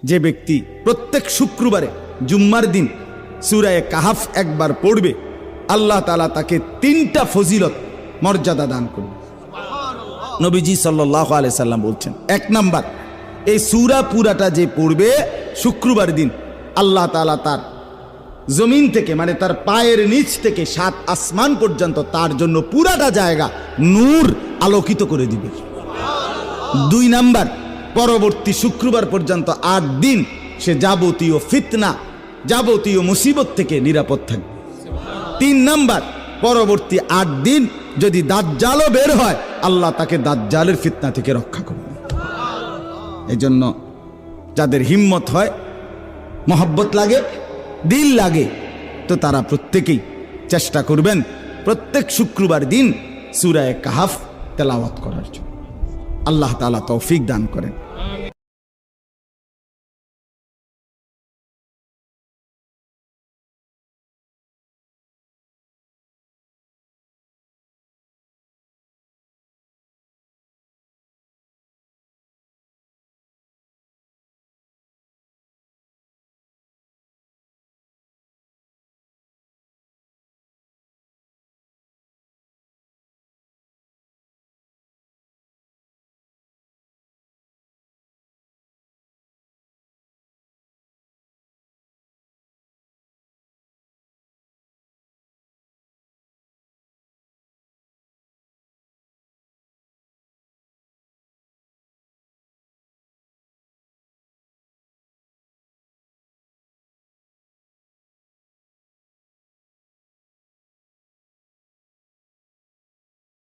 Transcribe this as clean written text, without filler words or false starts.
যে ব্যক্তি প্রত্যেক শুক্রবারে জুম্মার দিন সূরা কাহাফ একবার পড়বে, আল্লাহ তাআলা তাকে 3টা ফজিলত মর্যাদা দান করবে। নবীজি সাল্লাল্লাহু আলাইহি সাল্লাম বলছেন, 1 নাম্বার, এই সূরা পুরাটা যে পড়বে শুক্রবার দিন, আল্লাহ তাআলা তার জমিন থেকে মানে তার পায়ের নিচ থেকে 7 আসমান পর্যন্ত তার জন্য পুরাটা জায়গা নূর আলোকিত করে দিবে। 2 নাম্বার, পরবর্তী শুক্রবার পর্যন্ত 8 দিন সে যাবতীয় ফিতনা, যাবতীয় মুসিবত থেকে নিরাপদ থাকবে। 3 নাম্বার, পরবর্তী 8 দিন যদি দাজ্জালও বের হয়, আল্লাহ তাকে দাজ্জালের ফিতনা থেকে রক্ষা করবে। এই জন্য যাদের হিম্মত হয়, মহব্বত লাগে, দিল লাগে, তো তারা প্রত্যেকেই চেষ্টা করবেন প্রত্যেক শুক্রবার দিন সূরা কাহাফ তেলাওয়াত করার জন্য। আল্লাহ তাআলা তৌফিক দান করেন।